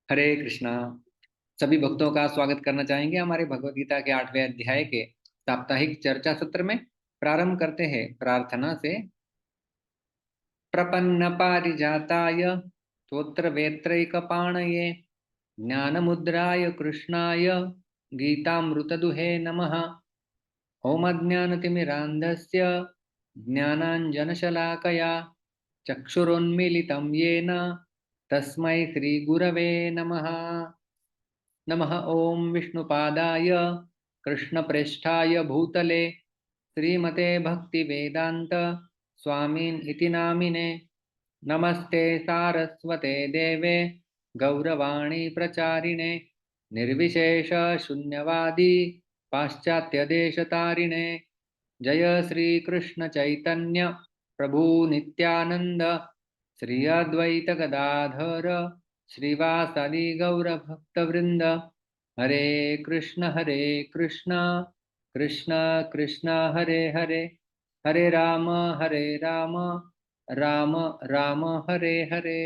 हरे कृष्णा। सभी भक्तों का स्वागत करना चाहेंगे हमारे भगवत गीता के 8वें अध्याय के साप्ताहिक चर्चा सत्र में। प्रारंभ करते हैं प्रार्थना से। प्रपन्न पारिजाताय स्तोत्र वेत्रैकपाणये ज्ञानमुद्राय कृष्णाय गीतामृतदुहे नमः। ओम अज्ञानतिमिरान्धस्य ज्ञानाञ्जनशलाकया चक्षुरुन्मीलितं येन तस्मै श्रीगुरवे नमः। नमः ओम विष्णुपादाय कृष्णप्रेष्ठाय भूतले श्रीमते भक्तिवेदांत स्वामीन इति नामिने। नमस्ते सारस्वते देवे गौरवाणी प्रचारिणे निर्विशेष शून्यवादी पाश्चात्यदेशतारिणे। जय श्री कृष्ण चैतन्य प्रभु नित्यानंद श्री अद्वैत गदाधर श्रीवासादि गौर भक्तवृंद। हरे कृष्ण कृष्ण कृष्ण हरे हरे, हरे राम राम राम राम हरे हरे।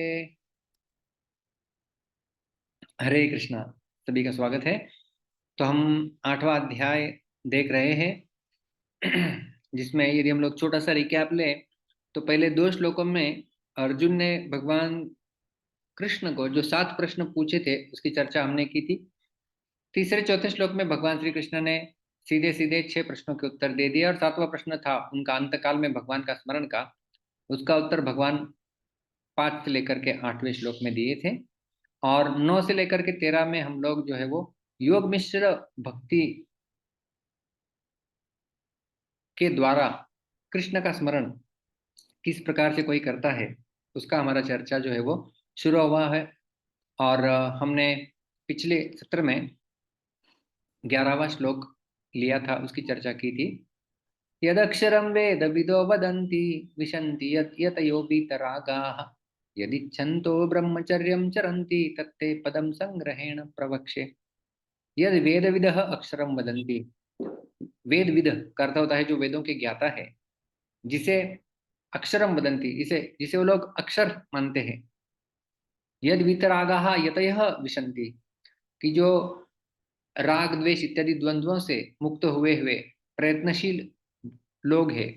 हरे कृष्णा। सभी का स्वागत है। तो हम 8वां अध्याय देख रहे हैं जिसमें यदि हम लोग छोटा सा रिकैप ले तो पहले 2 श्लोकों में अर्जुन ने भगवान कृष्ण को जो 7 प्रश्न पूछे थे उसकी चर्चा हमने की थी। तीसरे चौथे श्लोक में भगवान श्री कृष्ण ने सीधे सीधे 6 प्रश्नों के उत्तर दे दिए और 7वां प्रश्न था उनका अंतकाल में भगवान का स्मरण का। उसका उत्तर भगवान 5 से लेकर के 8वें श्लोक में दिए थे और 9 से लेकर के 13 में हम लोग जो है वो योग मिश्र भक्ति के द्वारा कृष्ण का स्मरण किस प्रकार से कोई करता है उसका हमारा चर्चा जो है वो शुरू हुआ है। और हमने पिछले सत्र में 11वां श्लोक लिया था, उसकी चर्चा की थी। यदक्षरं वेद विदो वदन्ति विशन्ति यतयो वीतरागाः यदिच्छन्तो ब्रह्मचर्यं चरन्ति तत्ते पदं संग्रहेण प्रवक्ष्ये। यद वेदविदः अक्षरं वदन्ति, वेदविद का अर्थ होता है जो वेदों के ज्ञाता है, जिसे अक्षरम वदन्ति, इसे जिसे वो लोग अक्षर मानते हैं। यद वीतरागाः यतयः विशन्ति, कि जो राग द्वेष इत्यादि द्वंद्वों से मुक्त हुए हुए प्रयत्नशील लोग हैं,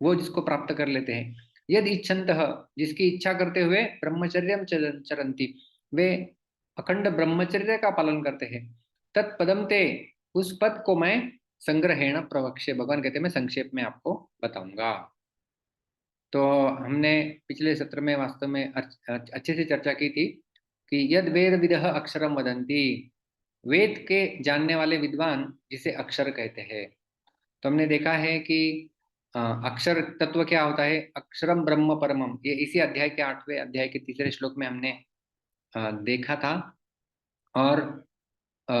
वो जिसको प्राप्त कर लेते हैं। यद इच्छन्तः, जिसकी इच्छा करते हुए ब्रह्मचर्यम चरन्ति, वे अखंड ब्रह्मचर्य का पालन करते हैं। तत्पदम ते, उस पद को मैं संग्रहेण प्रवक्ष्य, भगवान कहते हैं मैं संक्षेप में आपको बताऊंगा। तो हमने पिछले सत्र में वास्तव में अच्छे से चर्चा की थी कि यद वेद विदः अक्षरम वदन्ति, वेद के जानने वाले विद्वान जिसे अक्षर कहते हैं। तो हमने देखा है कि अक्षर तत्व क्या होता है। अक्षरम ब्रह्म परमम, ये इसी अध्याय के 8वें अध्याय के तीसरे श्लोक में हमने देखा था। और अ,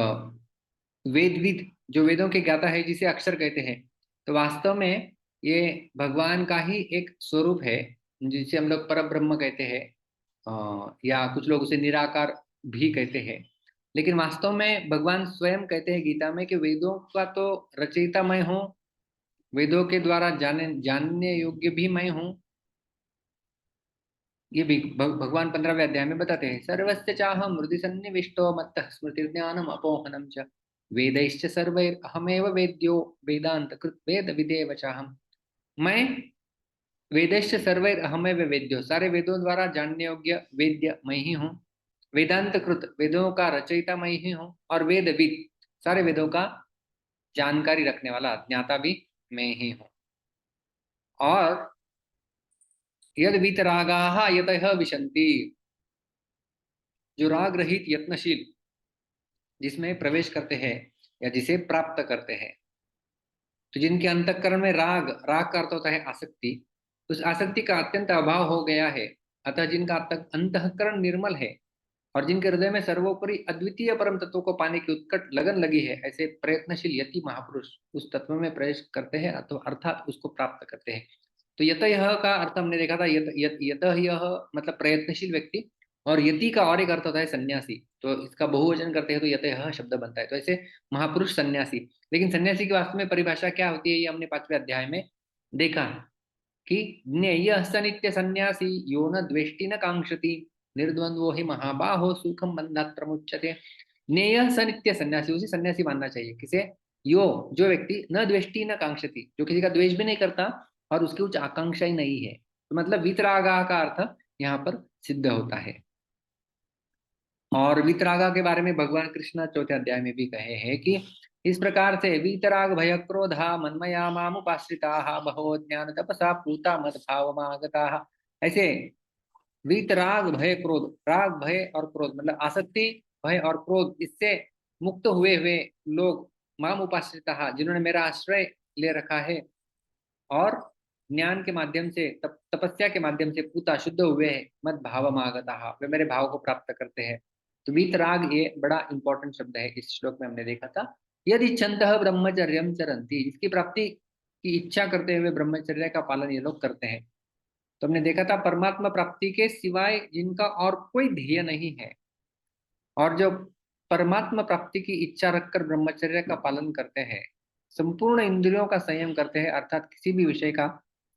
वेदविद जो वेदों के ज्ञाता है जिसे अक्षर कहते हैं, तो वास्तव में ये भगवान का ही एक स्वरूप है जिसे हम लोग पर ब्रह्म कहते हैं। या कुछ लोग उसे निराकार भी कहते हैं। लेकिन वास्तव में भगवान स्वयं कहते हैं गीता में कि वेदों का तो रचयिता मैं हूँ, वेदों के द्वारा जानने योग्य भी मैं हूँ। ये भी भगवान 15वें अध्याय में बताते हैं। सर्वस्य चाहम हृदि सन्निविष्टो मत्तः स्मृतिर्ज्ञानम अपोहनम च वेदैश्च सर्वैरहमेव वेद्यो वेदांत कृत वेद विदेव चाहम। मैं वेदैश्च सर्वैरहमेव वेद्यो, सारे वेदों द्वारा जानने योग्य वेद्य मैं ही हूँ। वेदांत कृत, वेदों का रचयिता मैं ही हूँ। और वेदविद, सारे वेदों का जानकारी रखने वाला ज्ञाता भी मैं ही हूँ। और यद वीतरागाः यतः विशन्ति, जो राग रहित यत्नशील जिसमें प्रवेश करते हैं या जिसे प्राप्त करते हैं। तो जिनके अंतःकरण में राग, राग का अर्थ होता है आसक्ति, उस आसक्ति का अत्यंत अभाव हो गया है, अतः जिनका अंतःकरण निर्मल है और जिनके हृदय में सर्वोपरि अद्वितीय परम तत्व को पाने की उत्कट लगन लगी है, ऐसे प्रयत्नशील यति महापुरुष उस तत्व में प्रवेश करते हैं अर्थात उसको प्राप्त करते हैं। तो यत यह का अर्थ हमने देखा था, यत यह मतलब प्रयत्नशील व्यक्ति, और यति का और एक अर्थ होता है सन्यासी। तो इसका बहुवचन करते हैं तो यत यह शब्द बनता है। तो ऐसे महापुरुष सन्यासी। लेकिन सन्यासी की वास्तव में परिभाषा क्या होती है ये हमने 5वें अध्याय में देखा कि ज्ञेयः स नित्य सन्यासी यो न द्वेष्टि न कांक्षति। निर्द्वंद्वो ही महाबाहो सुखम बंधात् प्रमुच्यते। नेय स नित्य सन्यासी, उसे सन्यासी मानना चाहिए। किसे? यो, जो व्यक्ति न द्वेष्टि न कांक्षति, जो किसी का द्वेष भी नहीं करता और उसकी उच्च आकांक्षा ही नहीं है। तो मतलब वीतरागा का अर्थ यहाँ पर सिद्ध होता है। और वीतरागा के बारे में भगवान कृष्ण चौथे अध्याय में भी कहे हैं कि इस प्रकार से वीतराग भय क्रोधा मन्मया मामुपाश्रिता बहवो ज्ञान तपसा पूता मद भावमागता। ऐसे वीतराग भय क्रोध, राग भय और क्रोध मतलब आसक्ति, भय और क्रोध, इससे मुक्त हुए हुए लोग, माम उपाश्रिता, जिन्होंने मेरा आश्रय ले रखा है और ज्ञान के माध्यम से तपस्या के माध्यम से पूता शुद्ध हुए हैं, मद भावमागता, वे मेरे भाव को प्राप्त करते हैं। तो वीतराग ये बड़ा इंपॉर्टेंट शब्द है, इस श्लोक में हमने देखा था। यदि इच्छन्तः ब्रह्मचर्यम चरन्ति, जिसकी प्राप्ति की इच्छा करते हुए ब्रह्मचर्य का पालन ये लोग करते हैं। तो हमने देखा था परमात्मा प्राप्ति के सिवाय जिनका और कोई ध्येय नहीं है, और जो परमात्मा प्राप्ति की इच्छा रखकर ब्रह्मचर्य का पालन करते हैं, संपूर्ण इंद्रियों का संयम करते हैं, अर्थात किसी भी विषय का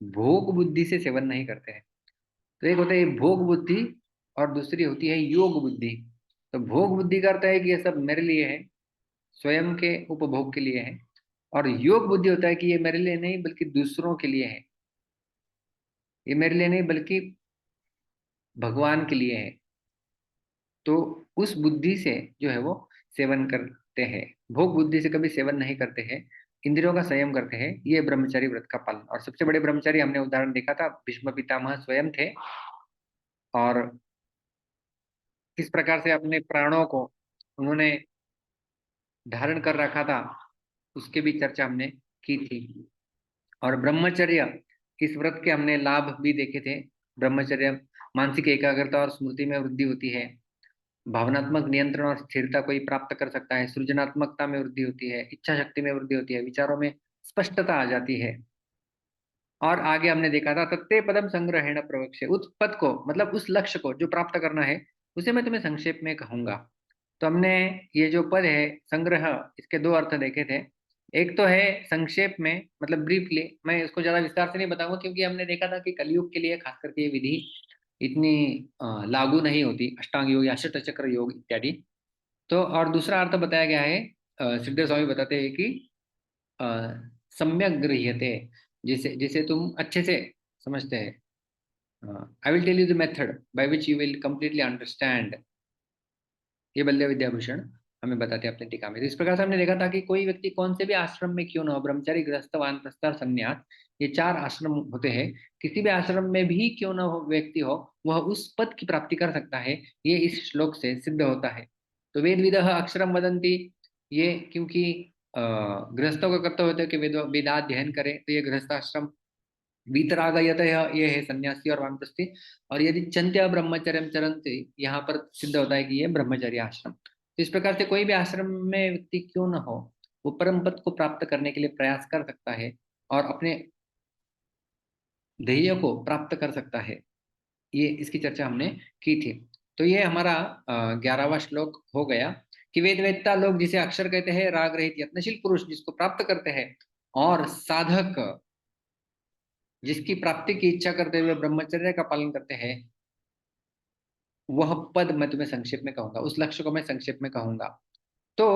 भोग बुद्धि से सेवन नहीं करते हैं। तो एक होता है भोग बुद्धि और दूसरी होती है योग बुद्धि। तो भोग बुद्धि का अर्थ है कि ये सब मेरे लिए है, स्वयं के उपभोग के लिए है। और योग बुद्धि होता है कि ये मेरे लिए नहीं बल्कि दूसरों के लिए है, ये मेरे लिए नहीं बल्कि भगवान के लिए है। तो उस बुद्धि से जो है वो सेवन करते हैं, भोग बुद्धि से कभी सेवन नहीं करते हैं, इंद्रियों का संयम करते हैं, ये ब्रह्मचारी व्रत का पालन। और सबसे बड़े ब्रह्मचारी हमने उदाहरण देखा था, भीष्म पितामह स्वयं थे, और किस प्रकार से अपने प्राणों को उन्होंने धारण कर रखा था, उसके भी चर्चा हमने की थी। और ब्रह्मचर्य, इस व्रत के हमने लाभ भी देखे थे। ब्रह्मचर्य मानसिक एकाग्रता और स्मृति में वृद्धि होती है, भावनात्मक नियंत्रण और स्थिरता को ही प्राप्त कर सकता है, सृजनात्मकता में वृद्धि होती है, इच्छा शक्ति में वृद्धि होती है, विचारों में स्पष्टता आ जाती है। और आगे हमने देखा था तत्ते पदम संग्रहेण प्रवक्ष्ये, उस पद को मतलब उस लक्ष्य को जो प्राप्त करना है उसे मैं तुम्हें संक्षेप में कहूंगा। तो हमने ये जो पद है संग्रह, इसके दो अर्थ देखे थे। एक तो है संक्षेप में मतलब ब्रीफली, मैं इसको ज्यादा विस्तार से नहीं बताऊंगा क्योंकि हमने देखा था कि कलयुग के लिए खास करके ये विधि इतनी लागू नहीं होती, अष्टांग योग या अष्ट चक्र योग इत्यादि। तो और दूसरा अर्थ बताया गया है, सिद्धेश्वर स्वामी बताते हैं कि अ, सम्यक गृह्यते, जिसे जिसे तुम अच्छे से समझते हैं। I will tell you the method by which you will completely understand, ये बल्ले विद्याभूषण हमें बताते हैं अपने टीका में। तो इस प्रकार से हमने देखा था कि कोई व्यक्ति कौन से भी आश्रम में क्यों ना हो, ब्रह्मचारी, गृहस्थ, वानप्रस्थ और संन्यास, ये चार आश्रम होते हैं, किसी भी आश्रम में भी क्यों ना हो व्यक्ति हो, वह उस पद की प्राप्ति कर सकता है, ये इस श्लोक से सिद्ध होता है। तो वेद विदः अक्षरम वदंती, ये क्योंकि गृहस्थों का कर्तव्य होता है कि वेदाध्ययन करें, तो ये गृहस्थाश्रम। वीतरागयत ये है सन्यासी और वानप्रस्थी। और यदि चंत्य ब्रह्मचर्य चरंती, यहाँ पर सिद्ध होता है कि ये ब्रह्मचर्य आश्रम। तो इस प्रकार से कोई भी आश्रम में व्यक्ति क्यों न हो, वो परम पद को प्राप्त करने के लिए प्रयास कर सकता है और अपने ध्येय को प्राप्त कर सकता है। ये इसकी चर्चा हमने की थी। तो ये हमारा 11वां श्लोक हो गया कि वेद वेदता लोग जिसे अक्षर कहते हैं, राग रहित यत्नशील पुरुष जिसको प्राप्त करते हैं, और साधक जिसकी प्राप्ति की इच्छा करते हुए ब्रह्मचर्य का पालन करते हैं, वह पद मैं तुम्हें संक्षेप में कहूंगा, उस लक्ष्य को मैं संक्षेप में कहूंगा। तो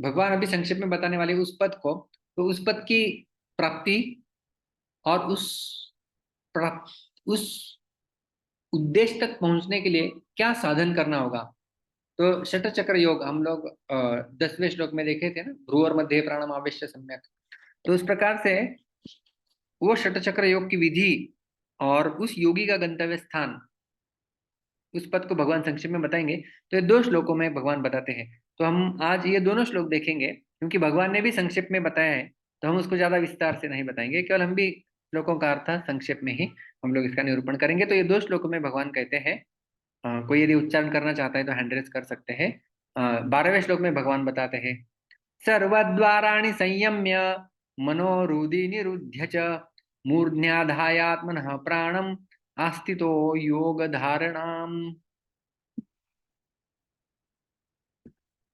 भगवान अभी संक्षेप में बताने वाले उस पद को, तो उस पद की प्राप्ति और उस उद्देश्य तक पहुंचने के लिए क्या साधन करना होगा। तो शठ चक्र योग हम लोग 10वें श्लोक में देखे थे ना, भ्रुवर मध्य प्राणम आवेश्य सम्यक। तो इस प्रकार से वो शठ चक्र योग की विधि और उस योगी का गंतव्य स्थान, उस पद को भगवान संक्षेप में बताएंगे। तो ये दो श्लोकों में भगवान बताते हैं। तो हम आज ये दोनों श्लोक देखेंगे क्योंकि भगवान ने भी संक्षेप में बताया है, तो हम उसको ज्यादा विस्तार से नहीं बताएंगे, केवल हम भी श्लोकों का अर्थ संक्षेप में ही हम लोग इसका निरूपण करेंगे। तो ये दो श्लोकों में भगवान कहते हैं, कोई यदि उच्चारण करना चाहता है तो हैंड रेज कर सकते हैं। 12वें श्लोक में भगवान बताते हैं, सर्वद्वाराणि संयम्य मनोरुधि निरुध्य च मूर्ध्याधायात्मनः प्राणम आस्थितो योग धारणाम।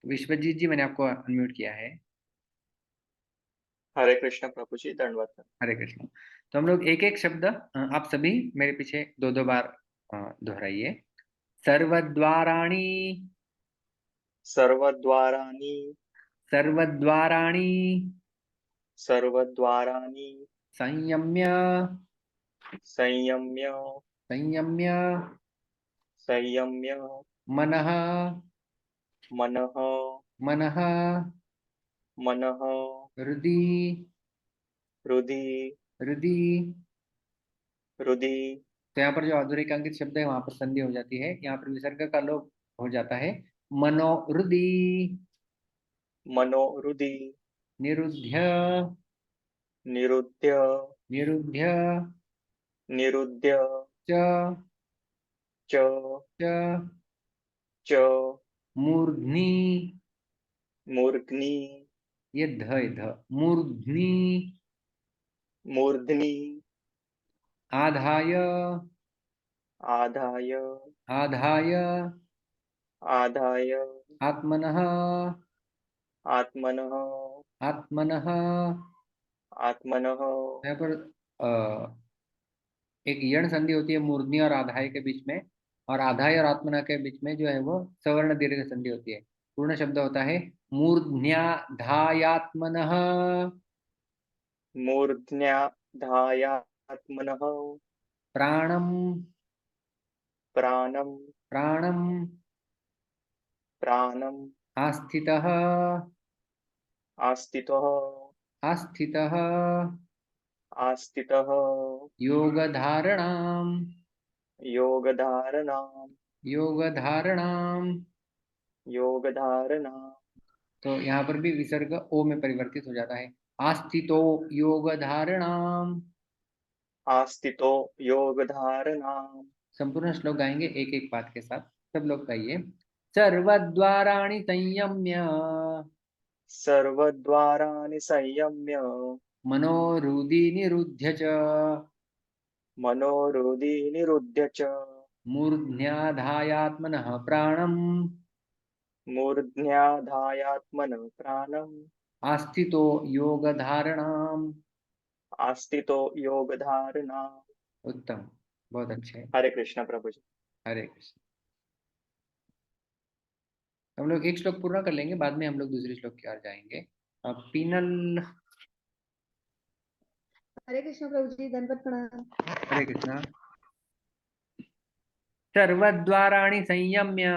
विश्वजीत जी, मैंने आपको अनम्यूट किया है। हरे कृष्ण प्रभु जी, दंडवत। हरे कृष्ण। तो हम लोग एक एक शब्द आप सभी मेरे पीछे दो दो बार दोहराइए। सर्वद्वाराणि सर्वद्वाराणि सर्वद्वाराणि सर्वद्वाराणि संयम्य संयम्य संयम्य संयम्य मनः मनः मनः मनः हृदि हृदि हृदि। हृदि। तो यहाँ पर जो अधुरेकांकित शब्द है वहां पर संधि हो जाती है, यहाँ पर विसर्ग का लोप हो जाता है। मनोहृदि मनोहृदि निरुध्य निरुद्य निरुध्य निरुद्य च च च च मूर्ध्नि, मूर्ध्नि ये ध है, ध मूर्ध्नि मूर्ध्नि आधाय आधाय आधाय आधाय आत्मनः आत्मनः आत्मनः। आत्मनः। यहाँ पर एक यण संधि होती है मूर्धनि और आधाय के बीच में, और आधाय और आत्मना के बीच में जो है वो सवर्ण दीर्घ संधि होती है। पूर्ण शब्द होता है मूर्ध्न्याधायात्मनः मूर्ध्न्याधायात्मनः प्राणम प्राणं प्राणम प्राणम् आस्थितः आस्थितः आस्थितः आस्थितः योगधारणाम योगधारणाम् योगधारणाम। योगधारणाम्। तो यहाँ पर भी विसर्ग ओ में परिवर्तित हो जाता है। आस्थितो योगधारणाम। आस्थितो योगधारणाम्। संपूर्ण श्लोक गाएंगे एक एक पाठ के साथ, सब लोग गाइए। सर्वद्वाराणि संयम्य सर्वद्वाराणि संयम्य मनोहृदि निरुध्य च मनोहृदि निरुध्य च मूर्ध्न्याधायात्मनः प्राणम् मूर्ध्न्याधायात्मनः प्राणम् आस्थितो योगधारणाम्। आस्थितो योगधारणाम्। उत्तम, बहुत अच्छे। हरे कृष्ण प्रभु जी। हरे कृष्ण। हम लोग एक श्लोक पूरा कर लेंगे, बाद में हम लोग दूसरे श्लोक की ओर जाएंगे। अब पीनल। हरे कृष्ण प्रभु जी, दंडवत प्रणाम। हरे कृष्णा। सर्वद्वाराणि संयम्य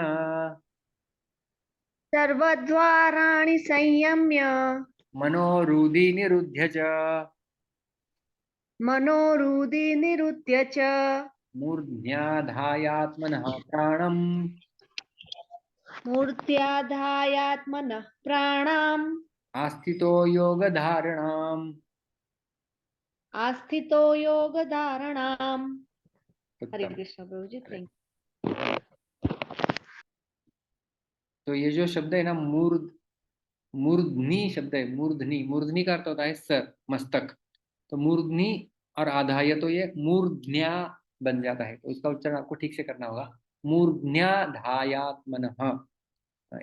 सर्वद्वाराणि संयम्य मनोहृदि निरुध्य च मनोहृदि निरुध्य च मूर्ध्याधायात्मनः प्राणम् मूर्त्याधायात्मनः प्राणाम् आस्थितो योगधारणाम्। आस्थितो योगधारणाम्। हरे उत्तम। कृष्ण प्रभु जी, थैंक तो ये जो शब्द है ना, मूर्धनी शब्द है। मूर्धनी, मूर्धनी का अर्थ होता है सर, मस्तक। तो मूर्धनी और आधाय, तो ये मूर्ध्न्या बन जाता है। तो इसका उच्चारण आपको ठीक से करना होगा, मूर्ध्न्याधायात्मनः।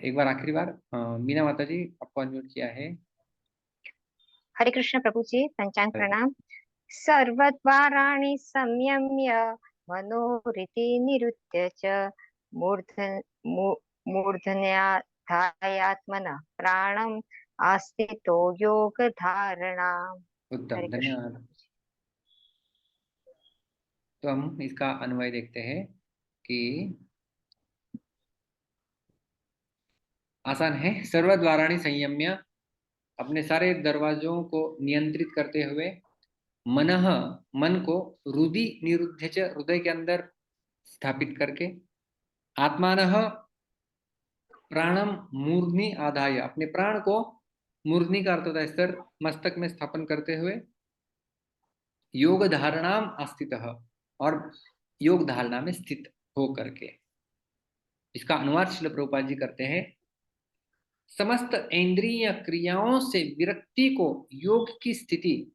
एक बार आखिरी बार। मीना माता जी, आपको अनम्यूट किया है। हरे कृष्ण प्रभु जी, पंचांग प्रणाम। सर्वद्वाराणि संयम्य मनोहृदि निरुध्य च मूर्धन्याधायात्मनः प्राणम् आस्थितो योगधारणाम्। उत्तम, हरे कृष्ण धन्यवाद। प्रभु जी। तो हम इसका अन्वय देखते हैं कि आसान है। सर्वद्वाराणि संयम्य, अपने सारे दरवाजों को नियंत्रित करते हुए, मनः मन को हृदि निरुद्ध च हृदय के अंदर स्थापित करके, आत्मानः प्राणम मूर्धनि आधाय, अपने प्राण को मूर्धनि का अर्थ होता है सर, मस्तक में स्थापन करते हुए, योग धारणाम आस्थित, और योग धारणा में स्थित हो करके। इसका अनुवाद श्रील प्रभुपाद जी करते हैं। समस्त इंद्रिय क्रियाओं से विरक्ति को योग की स्थिति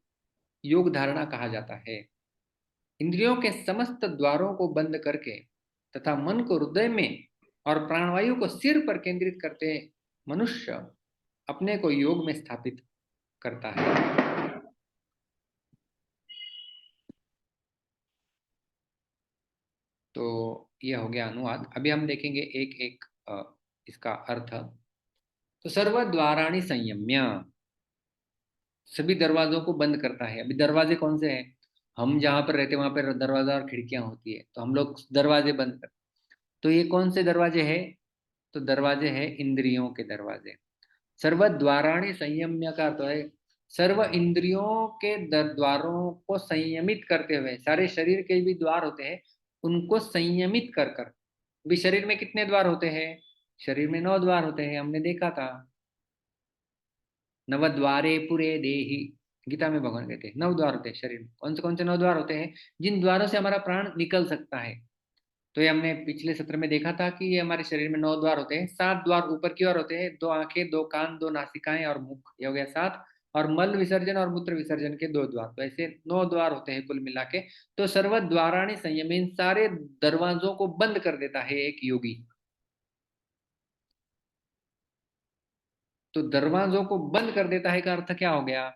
योग धारणा कहा जाता है। इंद्रियों के समस्त द्वारों को बंद करके तथा मन को हृदय में और प्राणवायु को सिर पर केंद्रित करते मनुष्य अपने को योग में स्थापित करता है। तो ये हो गया अनुवाद। अभी हम देखेंगे एक एक इसका अर्थ। तो सर्व द्वाराणि संयम्य, सभी दरवाजों को बंद करता है। अभी दरवाजे कौन से हैं? हम जहां पर रहते हैं वहां पर दरवाजा और खिड़कियां होती है, तो हम लोग दरवाजे बंद करते। तो ये कौन से दरवाजे हैं? तो दरवाजे हैं इंद्रियों के दरवाजे। सर्व द्वाराणि संयम्य का अर्थ है सर्व इंद्रियों के द्वारों को संयमित करते हुए, सारे शरीर के भी द्वार होते हैं उनको संयमित कर कर। भी शरीर में कितने द्वार होते हैं? शरीर में 9 द्वार होते हैं, हमने देखा था। नवद्वारे पुरे देहि, गीता में भगवान कहते हैं 9 द्वार होते हैं शरीर में। कौन से 9 द्वार होते हैं? जिन द्वारों से हमारा प्राण निकल सकता है। तो ये हमने पिछले सत्र में देखा था कि ये हमारे शरीर में 9 द्वार होते हैं। 7 द्वार ऊपर की ओर होते हैं, 2 आंखें, 2 कान, 2 नासिकाएं और मुख, ये हो गया 7। और मल विसर्जन और मूत्र विसर्जन के 2 द्वार, तो ऐसे 9 द्वार होते हैं कुल मिला के। तो सर्व द्वाराणि संयम, इन सारे दरवाजों को बंद कर देता है एक योगी। तो दरवाजों को बंद कर देता है का अर्थ क्या हो गया?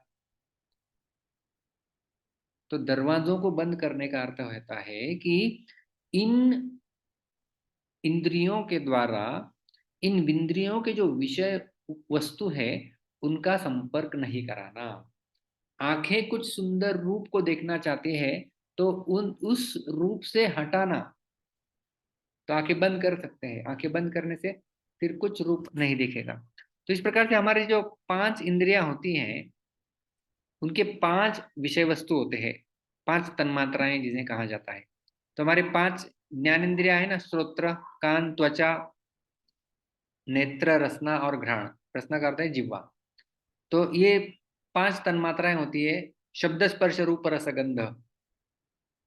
तो दरवाजों को बंद करने का अर्थ होता है कि इन इंद्रियों के द्वारा, इन इंद्रियों के जो विषय वस्तु है उनका संपर्क नहीं कराना। आंखें कुछ सुंदर रूप को देखना चाहते हैं तो उस रूप से हटाना। तो आंखें बंद कर सकते हैं, आंखें बंद करने से फिर कुछ रूप नहीं दिखेगा। तो इस प्रकार से हमारी जो 5 इंद्रियां होती हैं उनके 5 विषय वस्तु होते हैं, 5 तन्मात्राएं जिन्हें कहा जाता है। तो हमारे 5 ज्ञानेंद्रियां है ना, श्रोत्र, कान, त्वचा, नेत्र, रसना और घ्राण। रसना का अर्थ है जिह्वा। तो ये 5 तन्मात्राएं होती है, शब्द, स्पर्श, रूप, रस, गंध।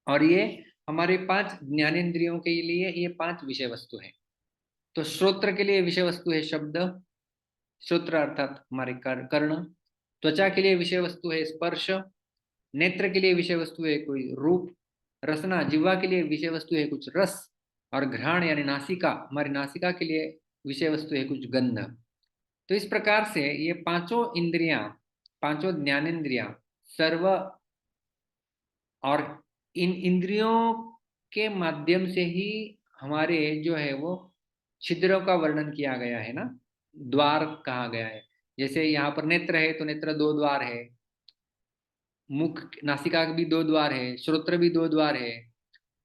और ये हमारे 5 ज्ञानेंद्रियों के लिए ये 5 विषय वस्तु है। तो श्रोत्र के लिए विषय वस्तु है शब्द, श्रोत्र अर्थात हमारे कर्ण। त्वचा के लिए विषय वस्तु है स्पर्श। नेत्र के लिए विषय वस्तु है कोई रूप। रसना, जिह्वा के लिए विषय वस्तु है कुछ रस। और घ्राण यानी नासिका, हमारी नासिका के लिए विषय वस्तु है कुछ गंध। तो इस प्रकार से ये 5 इंद्रियां, 5 ज्ञानेंद्रियां सर्व, और इन इंद्रियों के माध्यम से ही हमारे जो है वो छिद्रों का वर्णन किया गया है ना, द्वार कहा गया है। जैसे यहाँ पर नेत्र है तो नेत्र 2 द्वार है, मुख नासिका भी 2 द्वार है, श्रोत्र भी 2 द्वार है,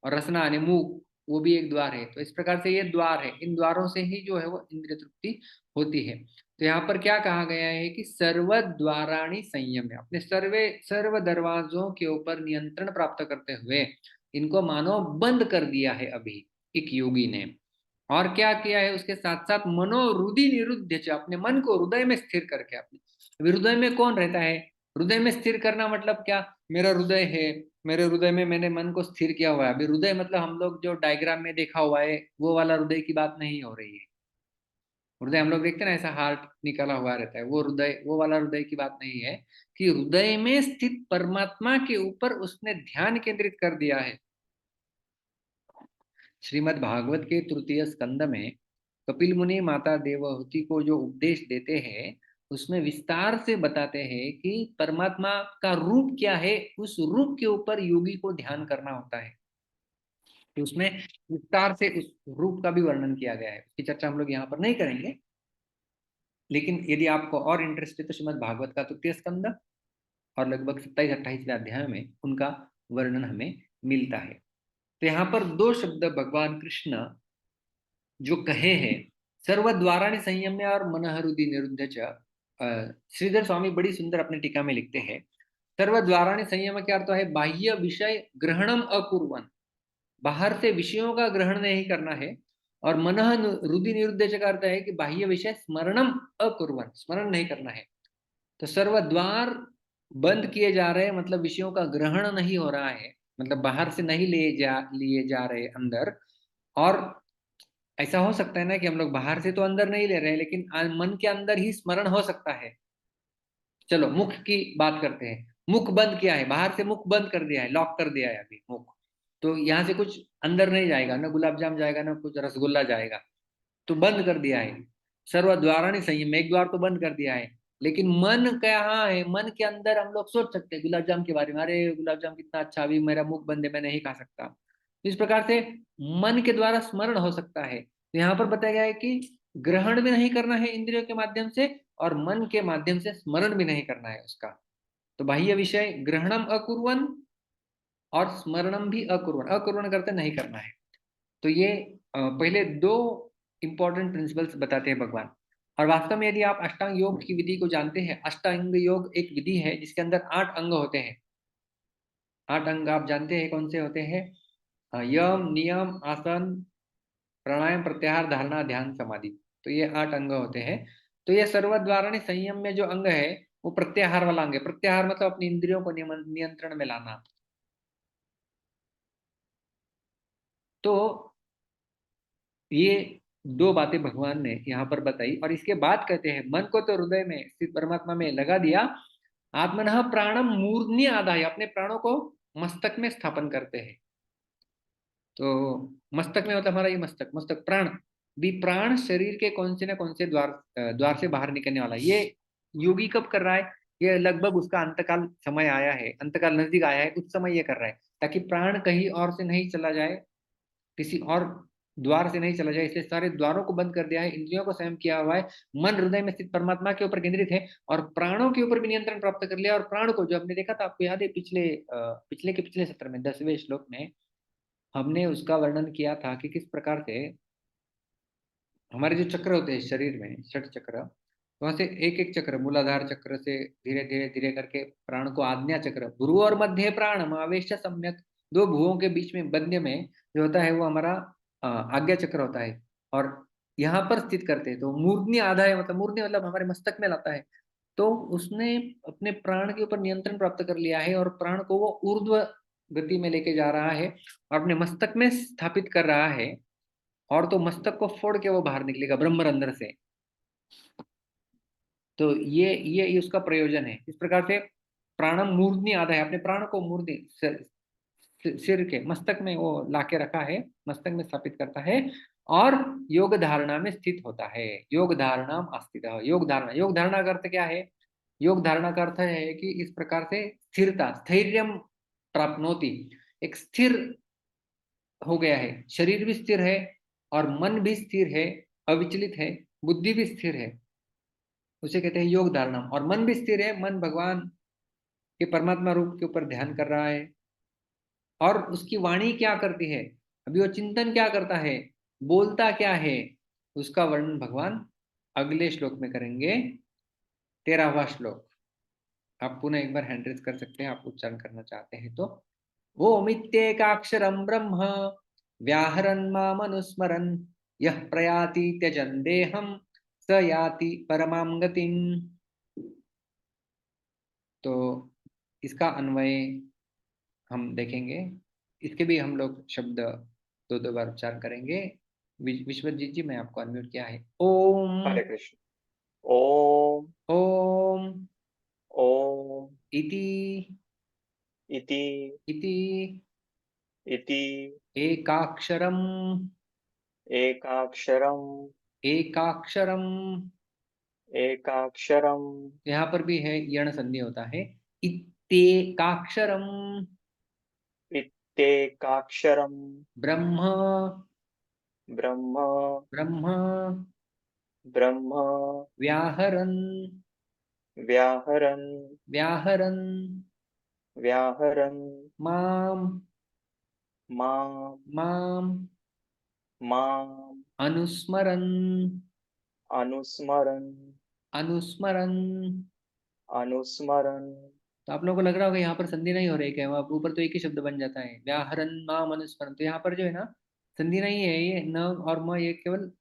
और रसना यानी मुख वो भी एक द्वार है। तो इस प्रकार से ये द्वार है, इन द्वारों से ही जो है वो इंद्रिय तृप्ति होती है। तो यहाँ पर क्या कहा गया है कि सर्व द्वाराणि संयम, अपने सर्व दरवाजों के ऊपर नियंत्रण प्राप्त करते हुए इनको मानो बंद कर दिया है अभी एक योगी ने। और क्या किया है उसके साथ साथ मनोहृदि निरुद्ध, अपने मन को हृदय में स्थिर करके। अपने हृदय में कौन रहता है? हृदय में स्थिर करना मतलब क्या? मेरा हृदय है, मेरे हृदय में मैंने मन को स्थिर किया हुआ है। अभी हृदय मतलब हम लोग जो डायग्राम में देखा हुआ है वो वाला हृदय की बात नहीं हो रही है। हृदय हम लोग देखते हैं ना, ऐसा हार्ट निकला हुआ रहता है, वो हृदय, वो वाला हृदय की बात नहीं है। कि हृदय में स्थित परमात्मा के ऊपर उसने ध्यान केंद्रित कर दिया है। श्रीमद् भागवत के 3 स्कंद में कपिल मुनि माता देवहूति को जो उपदेश देते हैं उसमें विस्तार से बताते हैं कि परमात्मा का रूप क्या है, उस रूप के ऊपर योगी को ध्यान करना होता है। तो उसमें विस्तार से उस रूप का भी वर्णन किया गया है, उसकी चर्चा हम लोग यहाँ पर नहीं करेंगे। लेकिन यदि आपको और इंटरेस्ट है तो श्रीमद् भागवत का 3 स्कंद और लगभग 27-28वें अध्याय में उनका वर्णन हमें मिलता है। तो यहाँ पर 2 शब्द भगवान कृष्ण जो कहे हैं, सर्व द्वाराणि संयम्य और मनहृदि निरुद्ध च। श्रीधर स्वामी बड़ी सुंदर अपने टीका में लिखते हैं, सर्व द्वाराणि संयम क्या अर्थ है? बाह्य विषय ग्रहणम अकुर्वन्, बाहर से विषयों का ग्रहण नहीं करना है। और मनः हृदि निरुद्ध च का अर्थ है कि बाह्य विषय स्मरणम अकुर्वन्, स्मरण नहीं करना है। तो सर्व द्वार बंद किए जा रहे हैं मतलब विषयों का ग्रहण नहीं हो रहा है, मतलब बाहर से नहीं लिए जा रहे अंदर। और ऐसा हो सकता है ना कि हम लोग बाहर से तो अंदर नहीं ले रहे हैं लेकिन मन के अंदर ही स्मरण हो सकता है। चलो मुख की बात करते हैं, मुख बंद किया है, बाहर से मुख बंद कर दिया है, लॉक कर दिया है अभी मुख, तो यहाँ से कुछ अंदर नहीं जाएगा, ना गुलाब जाम जाएगा ना कुछ रसगुल्ला जाएगा, तो बंद कर दिया है। सर्व द्वाराणि संयम, एक द्वार तो बंद कर दिया है। लेकिन मन कहाँ है? मन के अंदर हम लोग सोच सकते हैं गुलाब जाम के बारे में, अरे गुलाब जाम कितना अच्छा, अभी मेरा मुख बंद है मैं नहीं खा सकता। इस प्रकार से मन के द्वारा स्मरण हो सकता है। तो यहाँ पर बताया गया है कि ग्रहण भी नहीं करना है इंद्रियों के माध्यम से, और मन के माध्यम से स्मरण भी नहीं करना है उसका। तो बाह्य विषय ग्रहणम अकुर्वन् और स्मरणम भी अकुर्वन्, अकुर्वन् करते नहीं करना है। तो ये पहले दो इंपॉर्टेंट प्रिंसिपल्स बताते हैं भगवान। और वास्तव में यदि आप अष्टांग योग की विधि को जानते हैं, अष्टांग योग एक विधि है जिसके अंदर 8 अंग होते हैं। 8 अंग आप जानते हैं कौन से होते हैं? यम, नियम, आसन, प्राणायाम, प्रत्याहार, धारणा, ध्यान, समाधि। तो ये 8 अंग होते हैं। तो ये सर्वद्वाराणी संयम में जो अंग है वो प्रत्याहार वाला अंग है। प्रत्याहार मतलब अपनी इंद्रियों को नियंत्रण में लाना। तो ये दो बातें भगवान ने यहाँ पर बताई, और इसके बाद कहते हैं मन को तो हृदय में स्थित परमात्मा में लगा दिया, आत्मनः प्राणम मूर्धन्य आदाय, अपने प्राणों को मस्तक में स्थापन करते हैं। तो मस्तक में मतलब हमारा ये मस्तक, मस्तक प्राण भी, प्राण शरीर के कौन से द्वार से बाहर निकलने वाला है। ये योगी कब कर रहा है? ये लगभग उसका अंतकाल समय आया है, अंतकाल नजदीक आया है, उस समय ये कर रहा है, ताकि प्राण कहीं और से नहीं चला जाए, किसी और द्वार से नहीं चला जाए। इसलिए सारे द्वारों को बंद कर दिया है, इंद्रियों को संयम किया हुआ है, मन हृदय में स्थित परमात्मा के ऊपर केंद्रित है, और प्राणों के ऊपर भी नियंत्रण प्राप्त कर लिया। और प्राण को जो हमने देखा था, आपको याद है पिछले सत्र में 10वें श्लोक में हमने उसका वर्णन किया था कि किस प्रकार से हमारे जो चक्र होते हैं शरीर में, षट चक्र, वहां से एक एक चक्र, मूलाधार चक्र से धीरे धीरे धीरे करके प्राण को आज्ञा चक्र, भ्रू और मध्य प्राण आवेश सम्यक, दो भुवों के बीच में मध्य में जो होता है वो हमारा आज्ञा चक्र होता है, और यहाँ पर स्थित करते हैं। तो मूर्धन्य आधाय मतलब मूर्धन्य मतलब हमारे मस्तक में लाता है। तो उसने अपने प्राण के ऊपर नियंत्रण प्राप्त कर लिया है, और प्राण को वो ऊर्ध्व गति में लेके जा रहा है और अपने मस्तक में स्थापित कर रहा है। और तो मस्तक को फोड़ के वो बाहर निकलेगा ब्रह्मरंध्र से। तो ये उसका प्रयोजन है। इस प्रकार से प्राणम मूर्धनि आधा है, अपने प्राण को मूर्धनि सिर के मस्तक में वो लाके रखा है, मस्तक में स्थापित करता है, और योग धारणा में स्थित होता है। योग धारणा अस्थित, योग धारणा, योग धारणा का अर्थ क्या है? योग धारणा का अर्थ है कि इस प्रकार से स्थिरता, स्थैर्यम प्राप्नोति, एक स्थिर हो गया है, शरीर भी स्थिर है और मन भी स्थिर है, अविचलित है, बुद्धि भी स्थिर है, उसे कहते हैं योग धारणा। और मन भी स्थिर है, मन भगवान के परमात्मा रूप के ऊपर ध्यान कर रहा है। और उसकी वाणी क्या करती है, अभी वो चिंतन क्या करता है, बोलता क्या है, उसका वर्णन भगवान अगले श्लोक में करेंगे, 13वां श्लोक। आप पुनः एक बार हैंड रेज कर सकते हैं, आप उच्चारण करना चाहते हैं तो। ओमित्येकाक्षरं ब्रह्म व्याहरन् मामनुस्मरन् यः प्रयाति त्यजन् देहं स याति परमां गतिम्। तो इसका अन्वय हम देखेंगे, इसके भी हम लोग शब्द दो दो बार उच्चारण करेंगे। विश्वजीत जी, मैं आपको अनम्यूट किया है। ओम। हरे कृष्ण। ओम। ओम ओम। इति इति। इति इति। एकाक्षरम् एकाक्षरम्। एकाक्षरम्। एकाक्षरम्। यहाँ पर भी है यण संधि होता है, इत्येकाक्षरम् इत्येकाक्षरम्। ब्रह्म ब्रह्म। ब्रह्म ब्रह्म। व्याहरन् व्याहरन्। व्याहरन् व्याहरन्। माम माम्। माम माम्। अनुस्मरन् अनुस्मरन्। अनुस्मरन्। अनुस्मरन्। तो आप लोगों को लग रहा होगा यहाँ पर संधि नहीं हो रही क्या, वहाँ ऊपर तो एक ही शब्द बन जाता है, व्याहरन् माम अनुस्मरन्। तो यहाँ पर जो है ना, संधि नहीं है, ये न और म ये केवल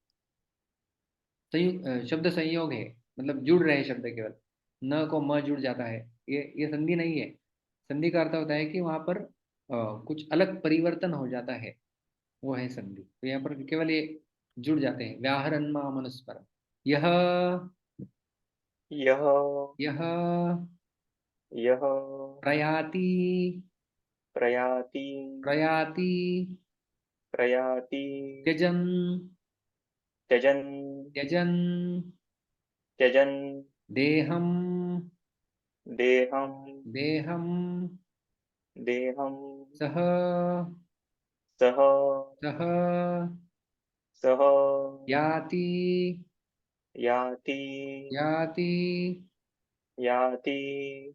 संयुक्त शब्द संयोग है, मतलब जुड़ रहे शब्द, केवल न को म जुड़ जाता है, ये संधि नहीं है। संधि का अर्थ होता है कि वहां पर कुछ अलग परिवर्तन हो जाता है, वो है संधि। तो यहाँ पर केवल ये जुड़ जाते हैं, व्याहरन् माम अनुस्मरन्। यह यः। यह यः। प्रयाति प्रयाति। प्रयाति प्रयाति। त्यजन् त्यजन्। त्यजन् त्यजन्। देहं देहं। देहं देहं। सह सः सः सः याति याति याति। याति।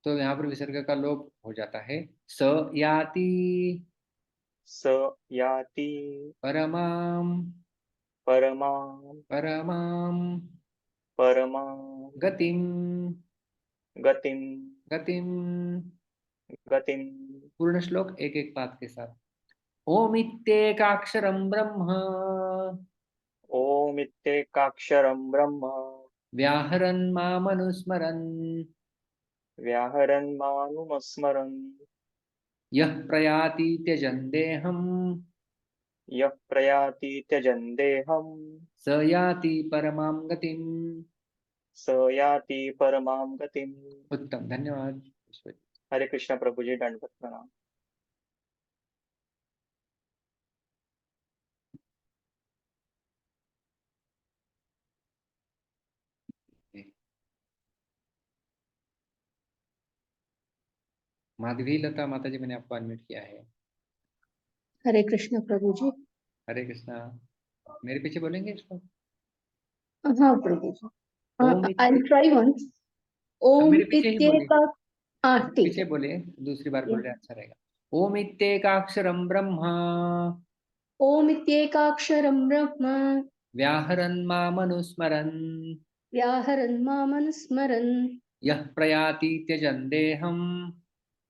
तो यहाँ पर विसर्ग का लोप हो जाता है। स याति स याति परमाम परमां परमाम परमां गतिम गतिं गतिम। गतिं। पूर्ण श्लोक एक एक पाद के साथ। ओमित्येकाक्षरं ब्रह्म ओमित्येकाक्षरं ब्रह्म व्याहरन् मामनुस्मरन् व्याहरन् मानुमस्मरन् यः प्रयाति त्यजन् देहम् यः प्रयाति त्यजन् देहं स याति परमां गतिम्। स याति परमां गतिम्। उत्तम, धन्यवाद। हरे कृष्ण प्रभु जी, दंडवत प्रणाम। माधवी लता माता जी, मैंने आपको अनम्यूट किया है। हरे कृष्ण प्रभु जी। हरे कृष्णा। मेरे पीछे बोलेंगे इसको? हाँ प्रभु जी। ओम आई विल ट्राई वंस। ओम मेरे पीछे ही बोलिए, इत्येका। हाँ ठीक पीछे है। बोलिए, दूसरी बार बोल रहे अच्छा रहेगा। ओम इत्येकाक्षरं ब्रह्म ओम इत्येकाक्षरं ब्रह्म व्याहरन् मामनुस्मरन् व्याहरन् मामनुस्मरन् यः प्रयाति त्यजन् देहम्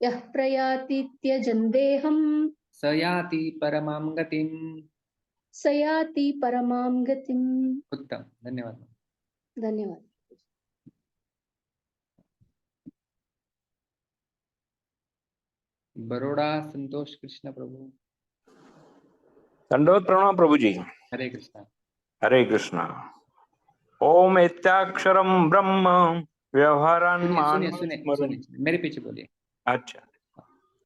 यः प्रयाति त्यजन् देहं स याति परमां गतिम्। स याति परमां गतिम्। उत्तम, धन्यवाद। धन्यवाद। बरोड़ा संतोष कृष्ण प्रभु। दंडवत प्रणाम प्रभु जी। हरे कृष्णा। हरे कृष्णा। ओम इत्याक्षरम ब्रह्म व्यवहारान सुनिए सुनिए सुनिए मानुस्मरन्। सुनिए, मेरे पीछे बोलिए। अच्छा।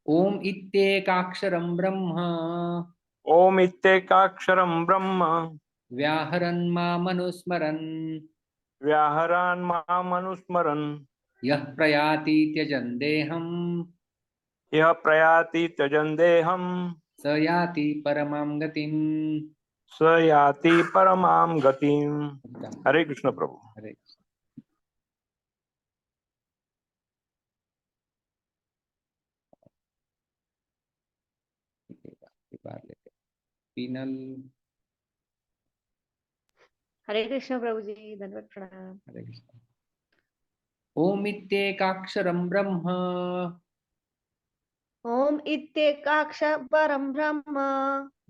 ओम इत्येकाक्षरं ब्रह्म ओम इत्तेकाक्षरम ब्रह्म व्याहरन् मामनुस्मरन् व्याहरान मामनुस्मरन् यः प्रयाति त्यजन् देहम् यह प्रयाति त्यजन् देहं स याति परमां गतिम्। स याति परमां गतिम्। उत्तम। हरे कृष्ण प्रभु। हरे कृष्ण। बार लेते पीनल। हरे कृष्ण प्रभु जी, धन्यवाद प्रणाम। हरे कृष्ण। ओम इत्येकाक्षरं ब्रह्म ओम इत्येकाक्षरं ब्रह्म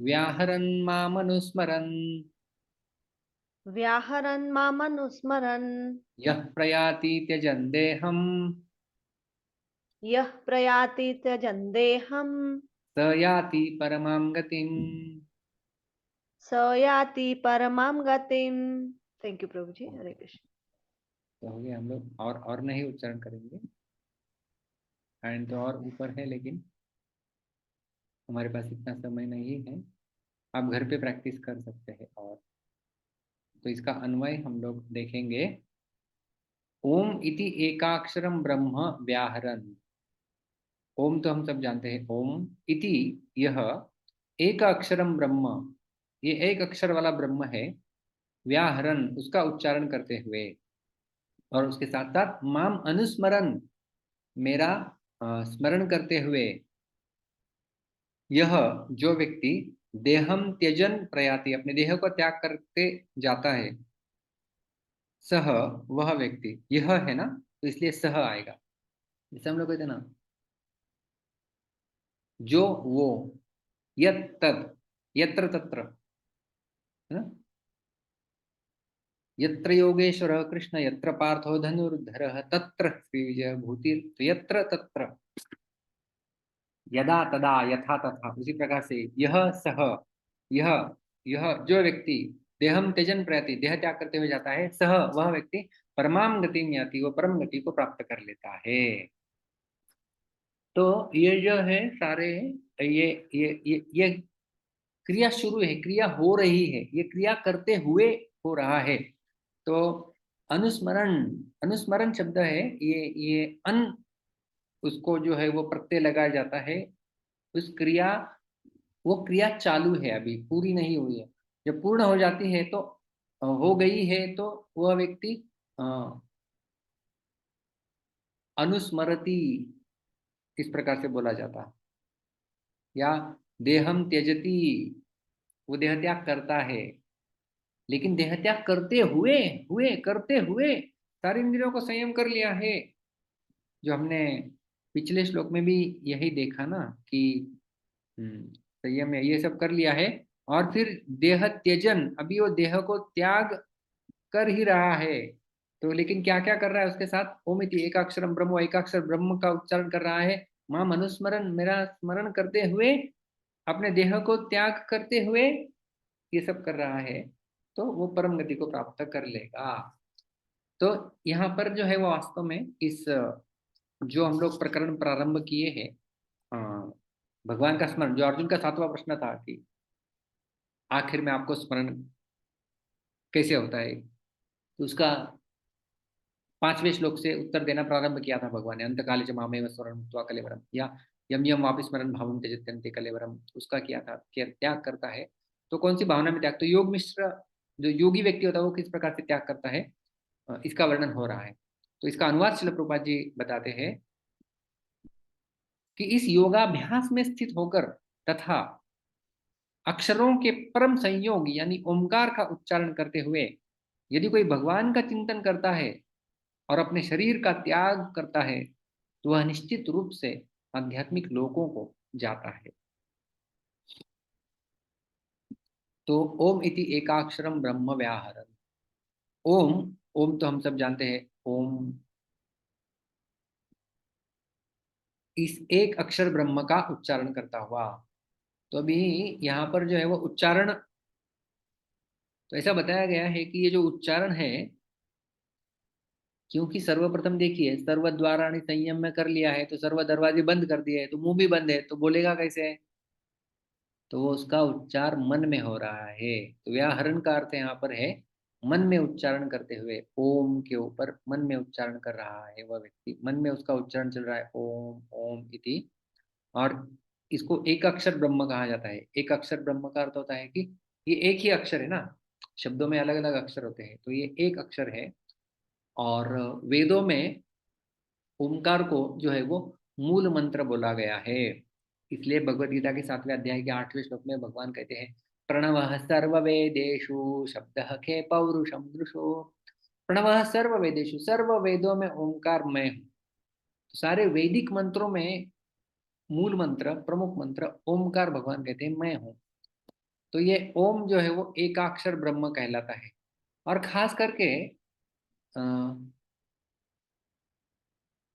व्याहरन् मामनुस्मरन् व्याहरन् मामनुस्मरन् यः प्रयाति त्यजन् देहम् यः प्रयाति त्यजन् देहं स याति परमां गतिम्। स याति परमां गतिम्। थैंक यू प्रभु जी। हरे कृष्ण। तो हो गया, हम लोग और नहीं उच्चारण करेंगे। एंड तो और ऊपर है, लेकिन हमारे पास इतना समय नहीं है। आप घर पे प्रैक्टिस कर सकते हैं। और तो इसका अन्वय हम लोग देखेंगे। ओम इति एकाक्षरम ब्रह्म व्याहरन्। ओम तो हम सब जानते हैं। ओम इति, यह एक अक्षरम ब्रह्म, ये एक अक्षर वाला ब्रह्म है। व्याहरन्, उसका उच्चारण करते हुए, और उसके साथ साथ माम अनुस्मरन्, मेरा स्मरण करते हुए। यह जो व्यक्ति देहम त्यजन प्रयाति, अपने देह को त्याग करते जाता है। सह, वह व्यक्ति, यह है ना, तो इसलिए सह आएगा। जैसे हम लोग कहते हैं ना, जो वो, यत् तत्, यत्र तत्र, है ना? यत्र योगेश्वर कृष्ण यत्र पार्थो धनुर्धरः तत्र श्री विजय भूति। तो यत्र तत्र, यदा तदा, यथा तथा, उसी प्रकार से यह सह, यह यह जो व्यक्ति देहम त्यजन प्रयाति, देह त्याग करते हुए जाता है, सह, वह व्यक्ति परमाम गतिम याति, वो परम गति को प्राप्त कर लेता है। तो ये जो है सारे, ये क्रिया शुरू है, क्रिया हो रही है, ये क्रिया करते हुए हो रहा है। तो अनुस्मरण, अनुस्मरण शब्द है, ये अन, उसको जो है वो प्रत्यय लगाया जाता है उस क्रिया वो क्रिया चालू है, अभी पूरी नहीं हुई है। जब पूर्ण हो जाती है तो हो गई है तो वह व्यक्ति अ, अनुस्मरति, इस प्रकार से बोला जाता है। या देहम त्यजति, वो देह त्याग करता है। लेकिन देह त्याग करते हुए हुए करते हुए सारी इंद्रियों को संयम कर लिया है। जो हमने पिछले श्लोक में भी यही देखा ना कि संयम है, ये सब कर लिया है। और फिर देह त्यजन, अभी वो देह को त्याग कर ही रहा है। तो लेकिन क्या क्या कर रहा है उसके साथ? ओम इति एकाक्षरम ब्रह्म, वो एकाक्षर ब्रह्म का उच्चारण कर रहा है। मां मनुस्मरण, मेरा स्मरण करते हुए, अपने देह को त्याग करते हुए ये सब कर रहा है, तो वो परम गति को प्राप्त कर लेगा। तो यहाँ पर जो है वो वास्तव में इस जो हम लोग प्रकरण प्रारंभ किए हैं, अ, भगवान का स्मरण, जो अर्जुन का 7वां प्रश्न था कि आखिर में आपको स्मरण कैसे होता है, तो उसका 5वें श्लोक से उत्तर देना प्रारंभ किया था भगवान ने। अंत काले च मामेव स्मरण मुक्त्वा कलेवरम, या यम यम वापि स्मरण भावम त्यजत्यन्ते कलेवरम, उसका किया था कि त्याग करता है। तो कौन सी भावना में त्याग? तो योग मिश्र, जो योगी व्यक्ति होता है वो किस प्रकार से त्याग करता है, इसका वर्णन हो रहा है। तो इसका अनुवाद श्रील प्रभुपाद जी बताते हैं कि इस योगाभ्यास में स्थित होकर तथा अक्षरों के परम संयोग यानी ओंकार का उच्चारण करते हुए यदि कोई भगवान का चिंतन करता है और अपने शरीर का त्याग करता है, तो वह निश्चित रूप से आध्यात्मिक लोकों को जाता है। तो ओम इति एकाक्षरम ब्रह्म व्याहरन। ओम, ओम तो हम सब जानते हैं, ओम इस एक अक्षर ब्रह्म का उच्चारण करता हुआ। तो अभी यहाँ पर जो है वो उच्चारण, तो ऐसा बताया गया है कि ये जो उच्चारण है, क्योंकि सर्वप्रथम देखिए सर्व द्वाराणि संयम में कर लिया है, तो सर्व दरवाजे बंद कर दिए है, तो मुंह भी बंद है, तो बोलेगा कैसे? तो वो उसका उच्चार मन में हो रहा है। तो व्याहरण का अर्थ यहाँ पर है मन में उच्चारण करते हुए, ओम के ऊपर मन में उच्चारण कर रहा है वह व्यक्ति, मन में उसका उच्चारण चल रहा है ओम ओम इति। और इसको एक अक्षर ब्रह्म कहा जाता है। एक अक्षर ब्रह्म का अर्थ होता है कि ये एक ही अक्षर है ना, शब्दों में अलग अलग अक्षर होते हैं, तो ये एक अक्षर है। और वेदों में ओमकार को जो है वो मूल मंत्र बोला गया है। इसलिए भगवत गीता के 7वें अध्याय के 8वें श्लोक में भगवान कहते हैं, प्रणवः सर्ववेदेषु शब्दः खे पौरुषम दृशो। प्रणवः सर्ववेदेषु, सर्व वेदों में ओंकार मैं हूँ। तो सारे वैदिक मंत्रों में मूल मंत्र, प्रमुख मंत्र ओमकार, भगवान कहते हैं मैं हूँ। तो ये ओम जो है वो एकाक्षर ब्रह्म कहलाता है। और खास करके अ,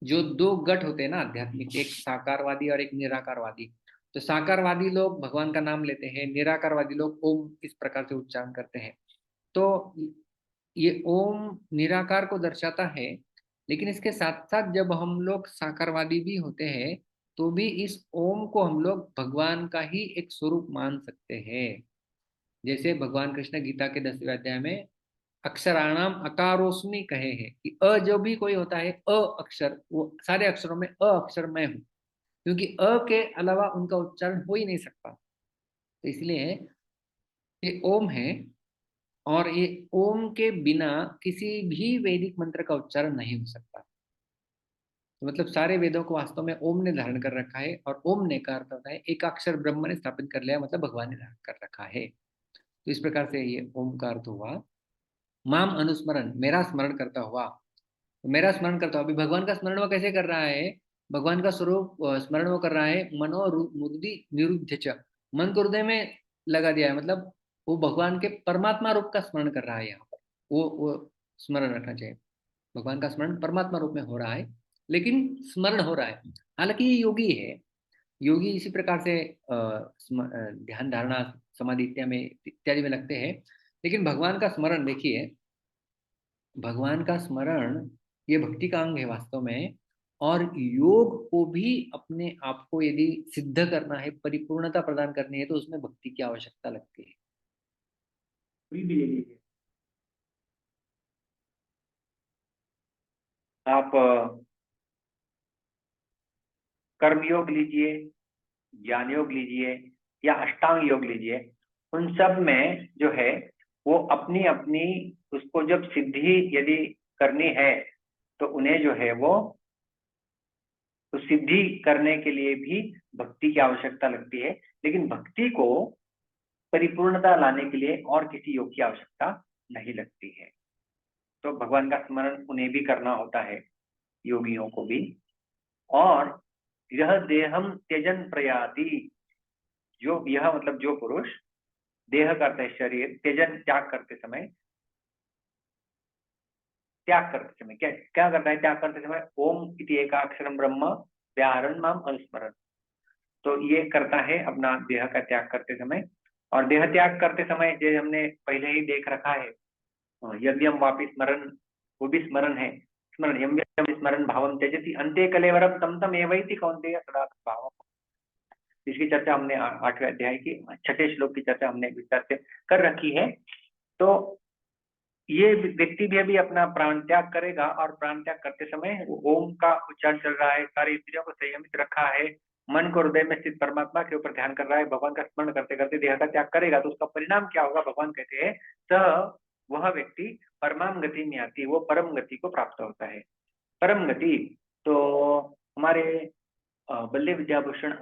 जो दो गट होते हैं ना आध्यात्मिक, एक साकारवादी और एक निराकारवादी। तो साकारवादी लोग भगवान का नाम लेते हैं, निराकारवादी लोग ओम इस प्रकार से उच्चारण करते हैं। तो ये ओम निराकार को दर्शाता है। लेकिन इसके साथ साथ जब हम लोग साकारवादी भी होते हैं, तो भी इस ओम को हम लोग भगवान का ही एक स्वरूप मान सकते हैं। जैसे भगवान कृष्ण गीता के 10वें अध्याय में अक्षराणाम अकारोस्मि कहे हैं कि अ जो भी कोई होता है, अ अक्षर, वो सारे अक्षरों में अ अक्षर मैं हूं, क्योंकि अ के अलावा उनका उच्चारण हो ही नहीं सकता। तो इसलिए ये ओम है। और ये ओम के बिना किसी भी वैदिक मंत्र का उच्चारण नहीं हो सकता। तो मतलब सारे वेदों को वास्तव में ओम ने धारण कर रखा है। और ओम ने का अर्थ होता है एकाक्षर ब्रह्म ने स्थापित कर लिया, मतलब भगवान ने धारण कर रखा है। तो इस प्रकार से ये ओम का अर्थ हुआ। माम अनुस्मरण, मेरा स्मरण करता हुआ। तो मेरा स्मरण करता हुआ, अभी भगवान का स्मरण वो कैसे कर रहा है? भगवान का स्वरूप स्मरण वो कर रहा है मनो मुग्धि निरुद्ध च, मन को हृदय में लगा दिया है, मतलब वो भगवान के परमात्मा रूप का स्मरण कर रहा है। यहाँ पर वो स्मरण रखना चाहिए। भगवान का स्मरण परमात्मा रूप में हो रहा है, लेकिन स्मरण हो रहा है। हालांकि ये योगी है। योगी इसी प्रकार से ध्यान धारणा समाधि इत्यादि में लगते हैं। लेकिन भगवान का स्मरण देखिए, भगवान का स्मरण ये भक्ति का अंग है वास्तव में। और योग को भी अपने आप को यदि सिद्ध करना है, परिपूर्णता प्रदान करनी है, तो उसमें भक्ति की आवश्यकता लगती है। कोई भी ले लीजिए आप, कर्मयोग लीजिए, ज्ञान योग लीजिए, या अष्टांग योग लीजिए, उन सब में जो है वो अपनी अपनी उसको जब सिद्धि यदि करनी है तो उन्हें जो है वो तो सिद्धि करने के लिए भी भक्ति की आवश्यकता लगती है, लेकिन भक्ति को परिपूर्णता लाने के लिए और किसी योग की आवश्यकता नहीं लगती है। तो भगवान का स्मरण उन्हें भी करना होता है, योगियों को भी। और यह देहम त्यजन प्रयाति, जो यह मतलब जो पुरुष देह करते शरीर त्यजन त्याग करते समय क्या क्या करता है? त्याग करते समय ओम इति एकाक्षरम ब्रह्म व्याहरण माम अनुस्मरण, तो ये करता है अपना देह का त्याग करते समय। और देह त्याग करते समय जो हमने पहले ही देख रखा है, यज्ञम वापि स्मरण, वो भी स्मरण है। स्मरण यम यम स्मरण भावम त्यजति अंते कलेवरम तम तम एवैति कौन्तेय सदा भावम, इसकी चर्चा हमने 8वें अध्याय की 6ठे श्लोक की चर्चा हमने विस्तार से कर रखी है। तो ये व्यक्ति भी अभी अपना प्राण त्याग करेगा, और प्राण त्याग करते समय ओम का उच्चारण चल रहा है, सारी इंद्रियों को संयमित रखा है, मन को हृदय में स्थित परमात्मा के ऊपर ध्यान कर रहा है, भगवान का स्मरण करते करते देह का त्याग करेगा, तो उसका परिणाम क्या होगा? भगवान कहते हैं तो वह व्यक्ति परमाम गति में आती है, वो परम गति को प्राप्त होता है। परम गति तो हमारे बल्ले विद्याभूषण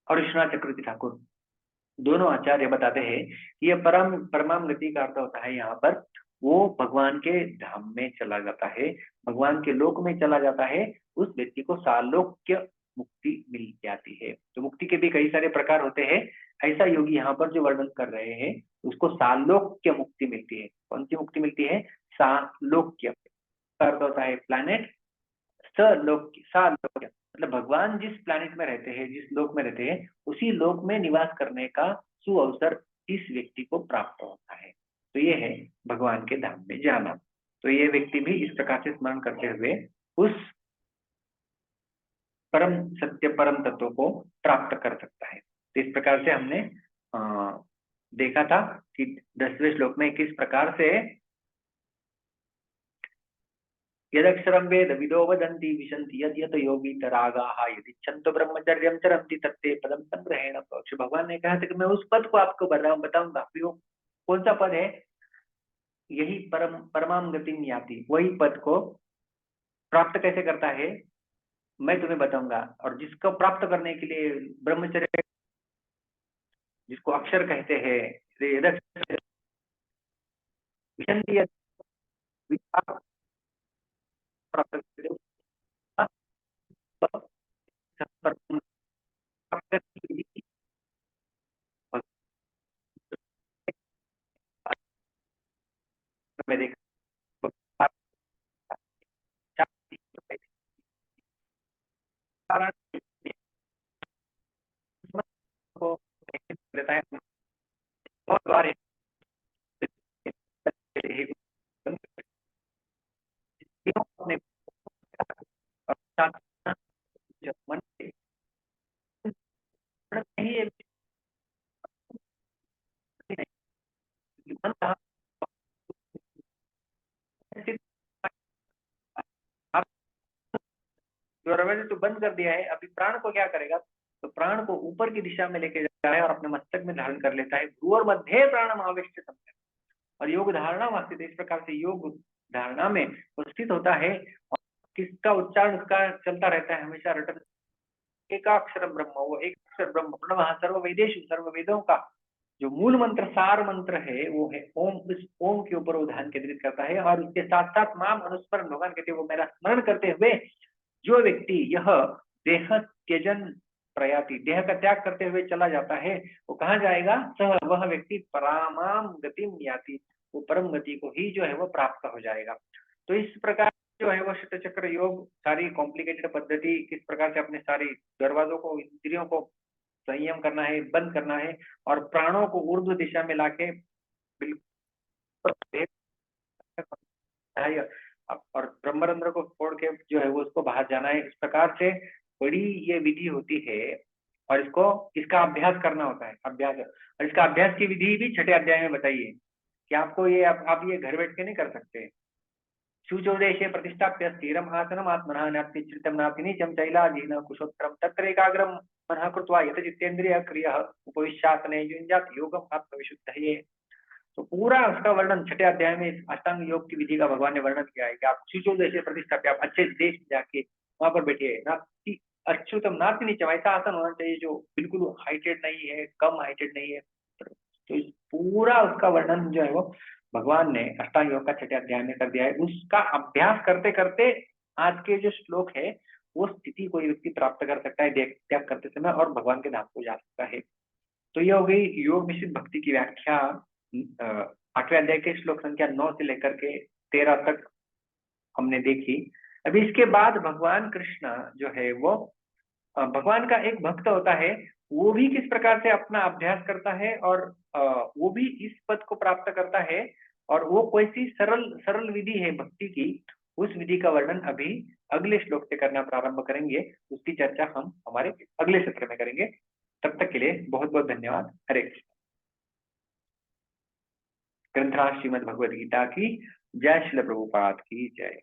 और विश्वनाथ चक्रवर्ती ठाकुर दोनों आचार्य बताते हैं कि यह परमाम गति का अर्थ होता है यहाँ पर वो भगवान के धाम में चला जाता है, भगवान के लोक में चला जाता है, उस व्यक्ति को सालोक्य मुक्ति मिल जाती है। तो मुक्ति के भी कई सारे प्रकार होते हैं, ऐसा योगी यहाँ पर जो वर्णन कर रहे हैं उसको सालोक्य मुक्ति मिलती है। कौन सी मुक्ति मिलती है? सालोक्य का अर्थ होता है प्लैनेट, सलोक्य सालोक्य मतलब भगवान जिस प्लैनेट में रहते हैं, जिस लोक में रहते हैं, उसी लोक में निवास करने का सुअवसर इस व्यक्ति को प्राप्त होता है। तो ये है भगवान के धाम में जाना। तो ये व्यक्ति भी इस प्रकार से स्मरण करते हुए उस परम सत्य परम तत्व को प्राप्त कर सकता है। तो इस प्रकार से हमने देखा था कि 10वें श्लोक में किस प्रकार से यदक्षरं वेद विदो वदन्ति विशन्ति यत् यत् योगीतरागाः यदिच्छन्तो ब्रह्मचर्यं चरन्ति तत्ते पदं संग्रहेण प्रोक्ष। भगवान ने कहा था कि मैं उस पद को आपको बताऊंगा। कौन सा पद है? यही परमाम गतिम याति, वही पद को प्राप्त कैसे करता है मैं तुम्हें बताऊंगा। और जिसको प्राप्त करने के लिए ब्रह्मचर्य, जिसको अक्षर कहते हैं, देता है बहुत बार अपने मन तो बंद कर दिया है। अभी प्राण को क्या करेगा? तो प्राण को ऊपर की दिशा में लेके जाता है और अपने मस्तक में धारण कर लेता है। भ्रूर मध्य प्राणम आवेश्य सम्यक, और योग धारणा वास्ते इस प्रकार से योग धारणा में स्थित होता है और किसका उच्चारण उसका चलता रहता है हमेशा रटन। एकाक्षर ब्रह्म, वो एक अक्षर ब्रह्म प्रणव सर्व वेदेशु, सर्व वेदों का जो मूल मंत्र सार मंत्र है वो है ओम। इस ओम के ऊपर वो ध्यान केंद्रित करता है और उसके साथ साथ माम अनुस्मरण, भगवान कहते हैं वो मेरा स्मरण करते हुए जो व्यक्ति यह देह त्यजन प्रयाति, देह का त्याग करते हुए चला जाता है, वो कहाँ जाएगा? सह वह व्यक्ति परामाम गतिम याति, वो परम गति को ही जो है वो प्राप्त हो जाएगा। तो इस प्रकार जो है वो शतचक्र योग, सारी कॉम्प्लिकेटेड पद्धति, किस प्रकार से अपने सारी दरवाजों को, इंद्रियों को संयम करना है, बंद करना है और प्राणों को ऊर्ध्व दिशा में लाके बिल्कुल और ब्रह्मरंध्र को फोड़ के जो है वो उसको बाहर जाना है। इस प्रकार से बड़ी ये विधि होती है और इसका अभ्यास करना होता है। अभ्यास, और इसका अभ्यास की विधि भी 6ठे अध्याय में बताइए कि आपको ये आप ये घर बैठ के नहीं कर सकते। शुचोदेशे प्रतिष्ठाप्य स्थिरम आसनम आत्मनः नास्ति चित्तम नास्ति नीचम शैलाजीन कुशोत्तरम तत्र एकाग्रम मनः कृत्वा यतचित्तेन्द्रिय क्रिया उपविश्यासने युञ्जात योगम आत्मविशुद्धये। तो पूरा उसका वर्णन छठे अध्याय में इस अष्टांग योग की विधि का भगवान ने वर्णन किया है कि आप शुचो जैसे प्रतिष्ठा आप अच्छे देश में जाके वहां पर बैठिए, ना कि अच्युतम ना कि नीचे, ऐसा आसन होना चाहिए जो बिल्कुल हाइटेड नहीं है, कम हाइटेड नहीं है। तो इस पूरा उसका वर्णन जो है वो भगवान ने अष्टांग योग का छठे अध्याय में कर दिया है। उसका अभ्यास करते करते आज के जो श्लोक है वो स्थिति कोई व्यक्ति प्राप्त कर सकता है त्याग करते समय और भगवान के धाम को जा सकता है। तो यह हो गई योग मिश्रित भक्ति की व्याख्या 8वें अध्याय के श्लोक संख्या 9 से लेकर के 13 तक हमने देखी। अभी इसके बाद भगवान कृष्ण जो है वो भगवान का एक भक्त होता है, वो भी किस प्रकार से अपना अभ्यास करता है और वो भी इस पद को प्राप्त करता है, और वो कोई सी सरल सरल विधि है भक्ति की, उस विधि का वर्णन अभी अगले श्लोक से करना प्रारंभ करेंगे। उसकी चर्चा हम हमारे अगले सत्र में करेंगे। तब तक के लिए बहुत बहुत धन्यवाद। हरे कृष्ण। ग्रंथराज श्रीमद् भगवद गीता की जय, श्रील प्रभुपाद की जय।